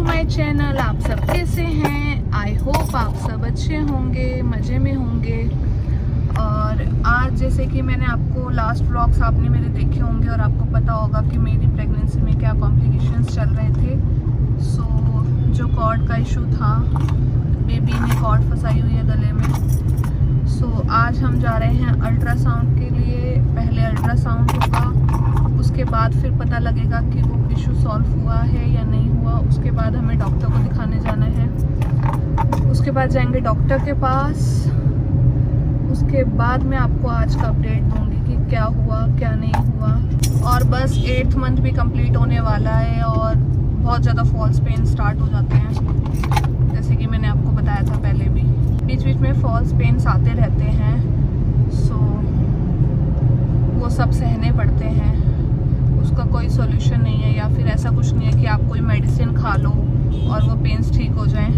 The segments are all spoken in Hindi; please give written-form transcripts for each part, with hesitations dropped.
My channel. आप सब कैसे हैं? आई होप आप सब अच्छे होंगे, मज़े में होंगे। और आज जैसे कि मैंने आपको लास्ट व्लॉग्स आपने मेरे देखे होंगे और आपको पता होगा कि मेरी प्रेगनेंसी में क्या कॉम्प्लिकेशंस चल रहे थे। सो जो कॉर्ड का इशू था, बेबी ने कॉर्ड फंसाई हुई है गले में। सो आज हम जा रहे हैं अल्ट्रासाउंड के लिए। पहले अल्ट्रासाउंड होगा, उसके बाद फिर पता लगेगा कि वो इशू सॉल्व हुआ है या नहीं हुआ। उसके बाद हमें डॉक्टर को दिखाने जाना है, उसके बाद जाएंगे डॉक्टर के पास। उसके बाद मैं आपको आज का अपडेट दूंगी कि क्या हुआ क्या नहीं हुआ। और बस 8th मंथ भी कंप्लीट होने वाला है और बहुत ज़्यादा फॉल्स पेन स्टार्ट हो जाते हैं, जैसे कि मैंने आपको बताया था पहले भी। बीच बीच में फॉल्स पेन्स आते रहते हैं, सो वो सब सहने पड़ते हैं। उसका कोई सॉल्यूशन नहीं है, या फिर ऐसा कुछ नहीं है कि आप कोई मेडिसिन खा लो और वो पेन्स ठीक हो जाएं।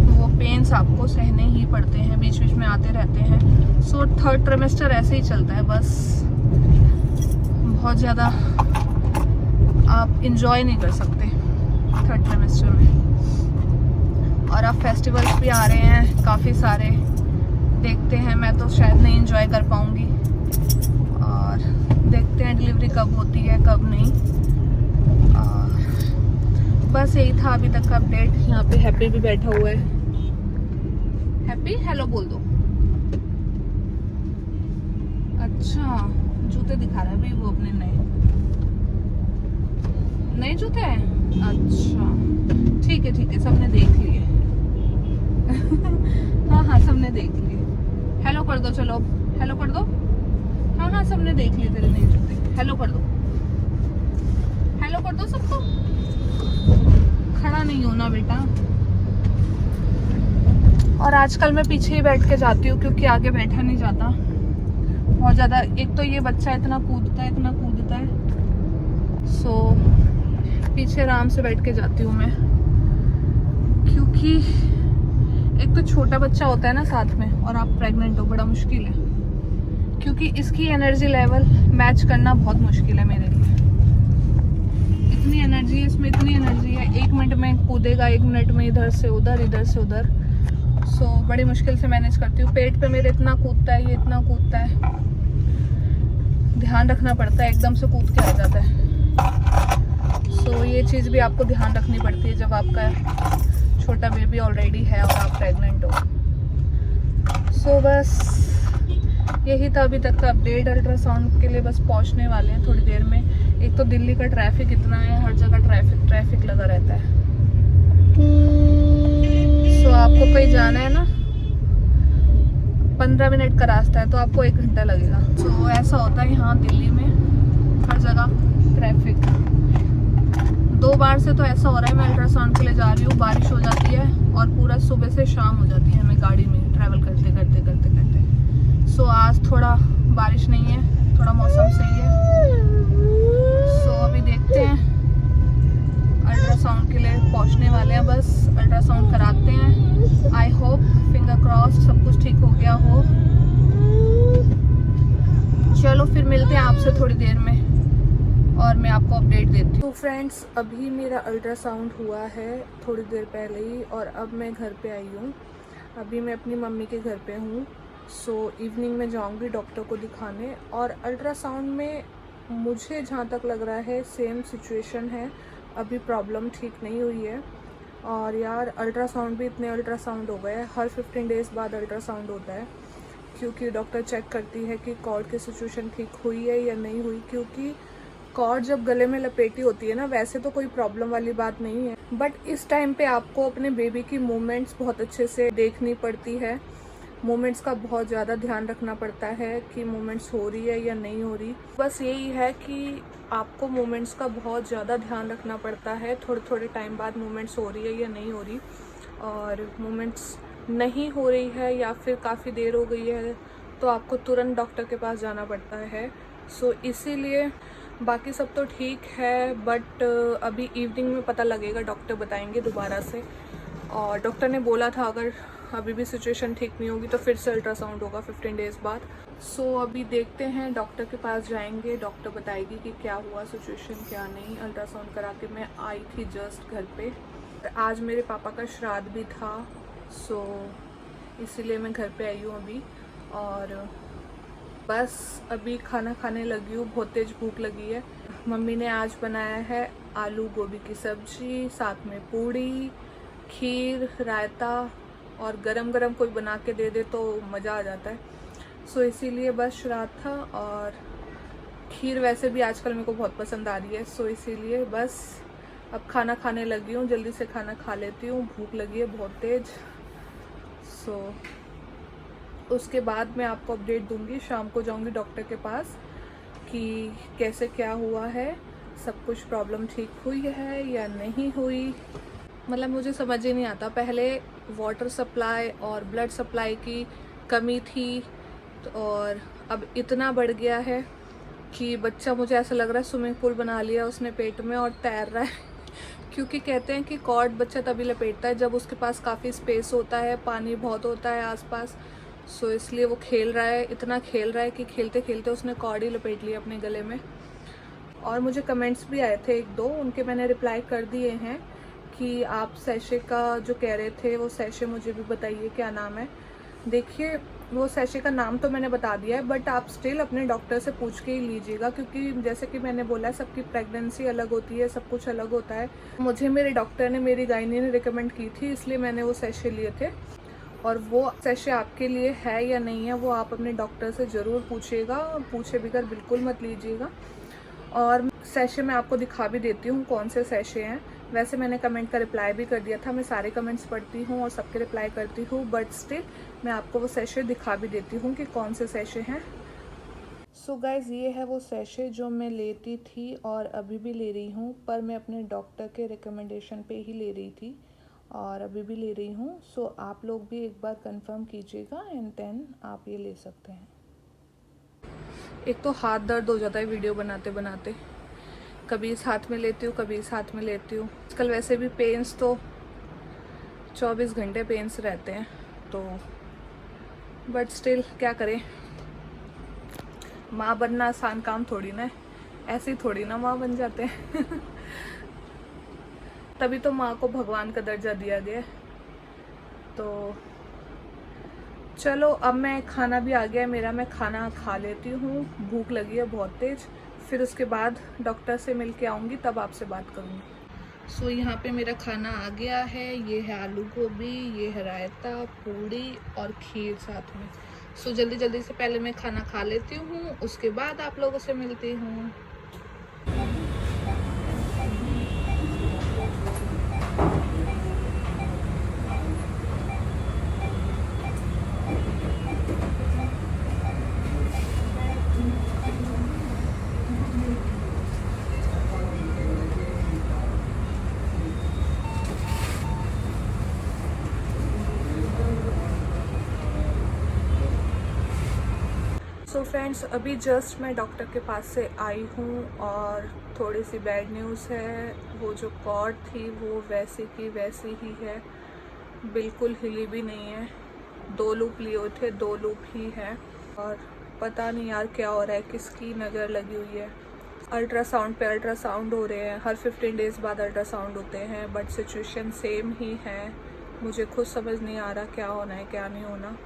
वो पेन्स आपको सहने ही पड़ते हैं, बीच बीच में आते रहते हैं। सो 3rd ट्रिमेस्टर ऐसे ही चलता है, बस बहुत ज़्यादा आप इंजॉय नहीं कर सकते 3rd ट्रिमेस्टर में। और अब फेस्टिवल्स भी आ रहे हैं काफ़ी सारे, देखते हैं। मैं तो शायद नहीं इंजॉय कर पाऊँगी, और देखते हैं डिलीवरी कब होती है कब नहीं। बस यही था अभी तक का अपडेट। यहाँ पे हैप्पी भी बैठा हुआ है। हैप्पी हेलो बोल दो। अच्छा, जूते दिखा रहा है भाई वो अपने नए जूते हैं। अच्छा ठीक है, सबने देख लिए। हाँ सबने देख लिए। हेलो कर दो, चलो हेलो कर दो। हाँ सबने देख लिए तेरे नए जूते। हेलो कर दो, हेलो कर दो सबको। खड़ा नहीं होना बेटा। और आजकल मैं पीछे ही बैठ के जाती हूँ, क्योंकि आगे बैठा नहीं जाता बहुत ज़्यादा। एक तो ये बच्चा इतना कूदता है, सो पीछे आराम से बैठ के जाती हूँ मैं। क्योंकि एक तो छोटा बच्चा होता है ना साथ में, और आप प्रेग्नेंट हो, बड़ा मुश्किल है। क्योंकि इसकी एनर्जी लेवल मैच करना बहुत मुश्किल है मेरे लिए। इतनी एनर्जी है इसमें, इतनी एनर्जी है। 1 मिनट में कूदेगा, 1 मिनट में इधर से उधर, इधर से उधर। सो बड़ी मुश्किल से मैनेज करती हूँ। पेट पे मेरे इतना कूदता है, ये इतना कूदता है, ध्यान रखना पड़ता है, एकदम से कूद के आ जाता है। सो ये चीज़ भी आपको ध्यान रखनी पड़ती है जब आपका छोटा बेबी ऑलरेडी है और आप प्रेग्नेंट हो। सो बस यही था अभी तक का अपडेट। अल्ट्रासाउंड के लिए बस पहुंचने वाले हैं थोड़ी देर में। एक तो दिल्ली का ट्रैफिक इतना है, हर जगह ट्रैफिक लगा रहता है। सो आपको कहीं जाना है ना, 15 मिनट का रास्ता है तो आपको 1 घंटा लगेगा। सो ऐसा होता है यहाँ दिल्ली में, हर जगह ट्रैफिक। 2 बार से तो ऐसा हो रहा है, मैं अल्ट्रासाउंड के लिए जा रही हूँ, बारिश हो जाती है और पूरा सुबह से शाम हो जाती है हमें गाड़ी में ट्रैवल करते। सो आज थोड़ा बारिश नहीं है, थोड़ा मौसम सही है। सो अभी देखते हैं, अल्ट्रासाउंड के लिए पहुंचने वाले हैं। बस अल्ट्रासाउंड कराते हैं। आई होप, फिंगर क्रॉस्ड, सब कुछ ठीक हो गया हो। चलो फिर मिलते हैं आपसे थोड़ी देर में और मैं आपको अपडेट देती हूँ। तो फ्रेंड्स, अभी मेरा अल्ट्रासाउंड हुआ है थोड़ी देर पहले ही, और अब मैं घर पे आई हूँ। अभी मैं अपनी मम्मी के घर पे हूँ। सो इवनिंग में जाऊँगी डॉक्टर को दिखाने। और अल्ट्रासाउंड में मुझे जहाँ तक लग रहा है सेम सिचुएशन है, अभी प्रॉब्लम ठीक नहीं हुई है। और यार अल्ट्रासाउंड भी इतने अल्ट्रासाउंड हो गए हैं, हर 15 डेज़ बाद अल्ट्रासाउंड होता है, क्योंकि डॉक्टर चेक करती है कि कॉर्ड की सिचुएशन ठीक हुई है या नहीं हुई। क्योंकि कॉर्ड जब गले में लपेटी होती है ना, वैसे तो कोई प्रॉब्लम वाली बात नहीं है, बट इस टाइम पे आपको अपने बेबी की मूवमेंट्स बहुत अच्छे से देखनी पड़ती है। मूवमेंट्स का बहुत ज़्यादा ध्यान रखना पड़ता है कि मूवमेंट्स हो रही है या नहीं हो रही। बस यही है कि आपको मूवमेंट्स का बहुत ज़्यादा ध्यान रखना पड़ता है, थोड़े टाइम बाद मूवमेंट्स हो रही है या नहीं हो रही। और मूवमेंट्स नहीं हो रही है या फिर काफ़ी देर हो गई है तो आपको तुरंत डॉक्टर के पास जाना पड़ता है। सो इसीलिए बाकी सब तो ठीक है, बट अभी इवनिंग में पता लगेगा, डॉक्टर बताएंगे दोबारा से। और डॉक्टर ने बोला था अगर अभी भी सिचुएशन ठीक नहीं होगी तो फिर से अल्ट्रासाउंड होगा 15 डेज़ बाद। सो अभी देखते हैं, डॉक्टर के पास जाएंगे, डॉक्टर बताएगी कि क्या हुआ सिचुएशन क्या नहीं। अल्ट्रासाउंड करा के मैं आई थी जस्ट घर पे। आज मेरे पापा का श्राद्ध भी था, सो इसीलिए मैं घर पे आई हूँ अभी। और बस अभी खाना खाने लगी हूँ, बहुत तेज भूख लगी है। मम्मी ने आज बनाया है आलू गोभी की सब्जी, साथ में पूड़ी, खीर, रायता, और गरम गरम कोई बना के दे दे तो मज़ा आ जाता है। सो इसीलिए बस श्राद्ध था, और खीर वैसे भी आजकल मेरे को बहुत पसंद आ रही है। सो इसीलिए बस अब खाना खाने लगी हूँ, जल्दी से खाना खा लेती हूँ, भूख लगी है बहुत तेज। सो उसके बाद मैं आपको अपडेट दूंगी। शाम को जाऊंगी डॉक्टर के पास कि कैसे क्या हुआ है, सब कुछ प्रॉब्लम ठीक हुई है या नहीं हुई। मतलब मुझे समझ ही नहीं आता, पहले वाटर सप्लाई और ब्लड सप्लाई की कमी थी, और अब इतना बढ़ गया है कि बच्चा, मुझे ऐसा लग रहा है स्विमिंग पूल बना लिया उसने पेट में और तैर रहा है। क्योंकि कहते हैं कि कॉर्ड बच्चा तभी लपेटता है जब उसके पास काफ़ी स्पेस होता है, पानी बहुत होता है आसपास। सो इसलिए वो खेल रहा है, इतना खेल रहा है कि खेलते खेलते उसने कॉर्ड ही लपेट लिया अपने गले में। और मुझे कमेंट्स भी आए थे 1-2, उनके मैंने रिप्लाई कर दिए हैं कि आप सैशे का जो कह रहे थे वो सैशे मुझे भी बताइए क्या नाम है। देखिए, वो सैशे का नाम तो मैंने बता दिया है, बट आप स्टिल अपने डॉक्टर से पूछ के ही लीजिएगा, क्योंकि जैसे कि मैंने बोला है सबकी प्रेगनेंसी अलग होती है, सब कुछ अलग होता है। मुझे मेरे डॉक्टर ने, मेरी गायनी ने रिकमेंड की थी, इसलिए मैंने वो सैशे लिए थे। और वो सैशे आपके लिए है या नहीं है वो आप अपने डॉक्टर से ज़रूर पूछिएगा, पूछे बगैर बिल्कुल मत लीजिएगा। और सैशे मैं आपको दिखा भी देती हूँ कौन से सैशे हैं। वैसे मैंने कमेंट का रिप्लाई भी कर दिया था, मैं सारे कमेंट्स पढ़ती हूँ और सबके रिप्लाई करती हूँ, बट स्टिल मैं आपको वो सैशे दिखा भी देती हूँ कि कौन से सैशे हैं। सो गाइज़, ये है वो सैशे जो मैं लेती थी और अभी भी ले रही हूँ, पर मैं अपने डॉक्टर के रिकमेंडेशन पे ही ले रही थी और अभी भी ले रही हूँ। सो आप लोग भी एक बार कंफर्म कीजिएगा एंड देन आप ये ले सकते हैं। एक तो हाथ दर्द हो जाता है वीडियो बनाते बनाते, कभी इस हाथ में लेती हूँ, कभी इस हाथ में लेती हूँ। आजकल वैसे भी पेन्स तो 24 घंटे पेन्स रहते हैं, तो बट स्टिल क्या करें, माँ बनना आसान काम थोड़ी ना है, ऐसे ही थोड़ी ना माँ बन जाते हैं। तभी तो माँ को भगवान का दर्जा दिया गया। तो चलो, अब मैं खाना भी आ गया है मेरा, मैं खाना खा लेती हूँ, भूख लगी है बहुत तेज। फिर उसके बाद डॉक्टर से मिल के आऊँगी, तब आपसे बात करूँगी। सो यहाँ पे मेरा खाना आ गया है, ये है आलू गोभी, ये है रायता, पूड़ी और खीर साथ में। सो जल्दी जल्दी से पहले मैं खाना खा लेती हूँ, उसके बाद आप लोगों से मिलती हूँ। सो फ्रेंड्स, अभी जस्ट मैं डॉक्टर के पास से आई हूँ और थोड़ी सी बैड न्यूज़ है। वो जो कॉर्ड थी वो वैसी की वैसी ही है, बिल्कुल हिली भी नहीं है। 2 लूप लिए हुए थे, 2 लूप ही है, और पता नहीं यार क्या हो रहा है, किसकी नज़र लगी हुई है। अल्ट्रासाउंड पे अल्ट्रासाउंड हो रहे हैं, हर 15 डेज़ बाद अल्ट्रासाउंड होते हैं, बट सिचुएशन सेम ही है। मुझे खुद समझ नहीं आ रहा क्या होना है क्या नहीं होना।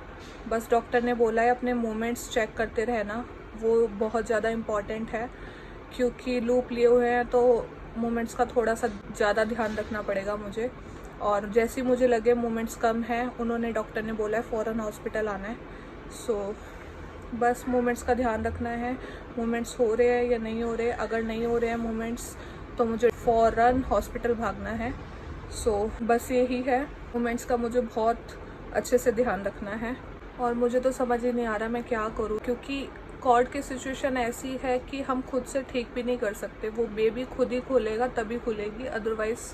बस डॉक्टर ने बोला है अपने मूवमेंट्स चेक करते रहना, वो बहुत ज़्यादा इम्पॉर्टेंट है, क्योंकि लूप लिए हुए हैं तो मूवमेंट्स का थोड़ा सा ज़्यादा ध्यान रखना पड़ेगा मुझे। और जैसे मुझे लगे मूवमेंट्स कम हैं, उन्होंने, डॉक्टर ने बोला है फ़ौरन हॉस्पिटल आना है। सो बस मूवमेंट्स का ध्यान रखना है, मूवमेंट्स हो रहे हैं या नहीं हो रहे। अगर नहीं हो रहे हैं मूवमेंट्स तो मुझे फ़ौरन हॉस्पिटल भागना है। सो बस यही है, मूवमेंट्स का मुझे बहुत अच्छे से ध्यान रखना है। और मुझे तो समझ ही नहीं आ रहा मैं क्या करूं, क्योंकि कॉर्ड की सिचुएशन ऐसी है कि हम खुद से ठीक भी नहीं कर सकते। वो बेबी खुद ही खुलेगा तभी खुलेगी, अदरवाइज़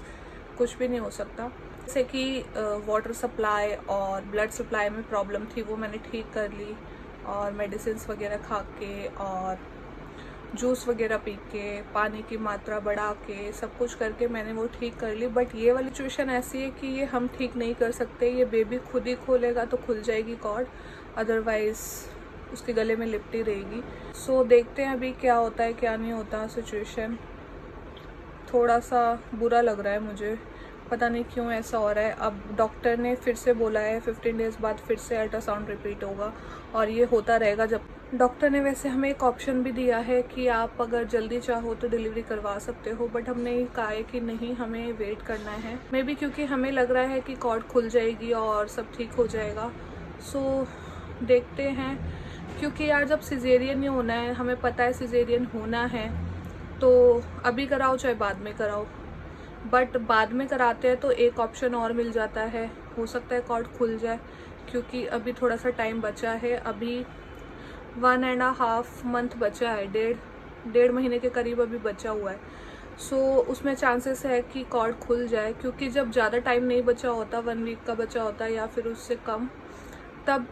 कुछ भी नहीं हो सकता। जैसे कि वाटर सप्लाई और ब्लड सप्लाई में प्रॉब्लम थी, वो मैंने ठीक कर ली, और मेडिसिन वगैरह खा के और जूस वगैरह पी के, पानी की मात्रा बढ़ा के, सब कुछ करके मैंने वो ठीक कर ली। बट ये वाली सिचुएशन ऐसी है कि ये हम ठीक नहीं कर सकते, ये बेबी खुद ही खोलेगा तो खुल जाएगी कॉर्ड, अदरवाइज़ उसके गले में लिपटी रहेगी। सो देखते हैं अभी क्या होता है क्या नहीं होता। सिचुएशन थोड़ा सा बुरा लग रहा है मुझे, पता नहीं क्यों ऐसा हो रहा है। अब डॉक्टर ने फिर से बोला है 15 डेज़ बाद फिर से अल्ट्रासाउंड रिपीट होगा और ये होता रहेगा। जब डॉक्टर ने वैसे हमें एक ऑप्शन भी दिया है कि आप अगर जल्दी चाहो तो डिलीवरी करवा सकते हो, बट हमने कहा है कि नहीं, हमें वेट करना है। मे बी क्योंकि हमें लग रहा है कि कॉर्ड खुल जाएगी और सब ठीक हो जाएगा। सो देखते हैं, क्योंकि यार जब सिजेरियन ही होना है, हमें पता है सिजेरियन होना है, तो अभी कराओ चाहे बाद में कराओ। बट बाद में कराते हैं तो एक ऑप्शन और मिल जाता है, हो सकता है कॉर्ड खुल जाए, क्योंकि अभी थोड़ा सा टाइम बचा है। अभी 1.5 मंथ बचा है, डेढ़ महीने के करीब अभी बचा हुआ है। सो उसमें चांसेस है कि कॉर्ड खुल जाए, क्योंकि जब ज़्यादा टाइम नहीं बचा होता, 1 वीक का बचा होता है या फिर उससे कम, तब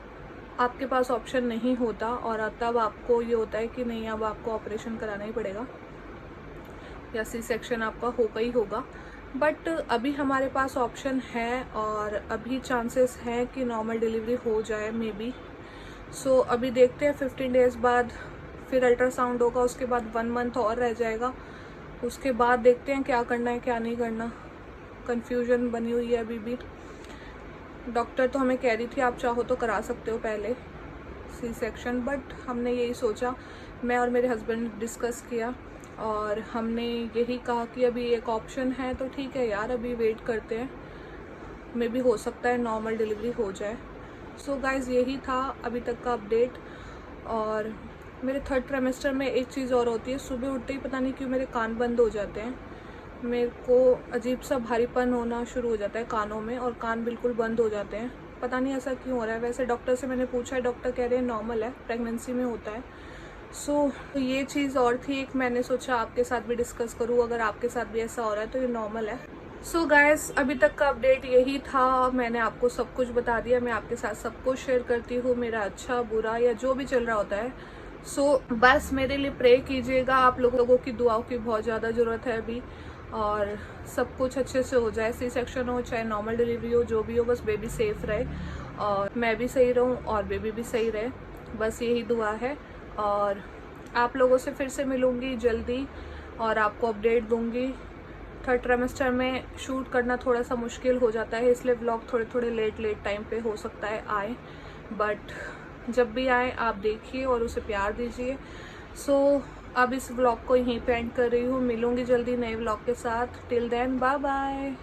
आपके पास ऑप्शन नहीं होता और तब आपको ये होता है कि नहीं, अब आपको ऑपरेशन कराना ही पड़ेगा या सी सेक्शन आपका होगा ही होगा। बट अभी हमारे पास ऑप्शन है और अभी चांसेस हैं कि नॉर्मल डिलीवरी हो जाए मे बी। सो अभी देखते हैं, 15 डेज़ बाद फिर अल्ट्रासाउंड होगा, उसके बाद 1 मंथ और रह जाएगा। उसके बाद देखते हैं क्या करना है क्या नहीं करना। कन्फ्यूजन बनी हुई है अभी भी। डॉक्टर तो हमें कह रही थी आप चाहो तो करा सकते हो पहले सी सेक्शन, बट हमने यही सोचा, मैं और मेरे हस्बैंड ने डिस्कस किया और हमने यही कहा कि अभी एक ऑप्शन है तो ठीक है यार, अभी वेट करते हैं, मे बी हो सकता है नॉर्मल डिलीवरी हो जाए। सो गाइज़, यही था अभी तक का अपडेट। और मेरे 3rd ट्राइमेस्टर में एक चीज़ और होती है, सुबह उठते ही पता नहीं क्यों मेरे कान बंद हो जाते हैं, मेरे को अजीब सा भारीपन होना शुरू हो जाता है कानों में और कान बिल्कुल बंद हो जाते हैं, पता नहीं ऐसा क्यों हो रहा है। वैसे डॉक्टर से मैंने पूछा है, डॉक्टर कह रहे हैं नॉर्मल है, प्रेगनेंसी में होता है। सो ये चीज़ और थी एक, मैंने सोचा आपके साथ भी डिस्कस करूँ, अगर आपके साथ भी ऐसा हो रहा है तो ये नॉर्मल है। सो गाइस, अभी तक का अपडेट यही था, मैंने आपको सब कुछ बता दिया। मैं आपके साथ सब कुछ शेयर करती हूँ, मेरा अच्छा बुरा या जो भी चल रहा होता है। सो बस मेरे लिए प्रे कीजिएगा, आप लोगों की दुआओं की बहुत ज़्यादा ज़रूरत है अभी, और सब कुछ अच्छे से हो जाए, सी सेक्शन हो चाहे नॉर्मल डिलीवरी हो, जो भी हो, बस बेबी सेफ रहे और मैं भी सही रहूँ और बेबी भी सही रहे, बस यही दुआ है। और आप लोगों से फिर से मिलूँगी जल्दी और आपको अपडेट दूँगी। 3rd ट्राइमेस्टर में शूट करना थोड़ा सा मुश्किल हो जाता है, इसलिए व्लॉग थोड़े लेट टाइम पे हो सकता है आए, बट जब भी आए आप देखिए और उसे प्यार दीजिए। सो अब इस व्लॉग को यहीं पे एंड कर रही हूँ, मिलूँगी जल्दी नए व्लॉग के साथ। Till then bye bye.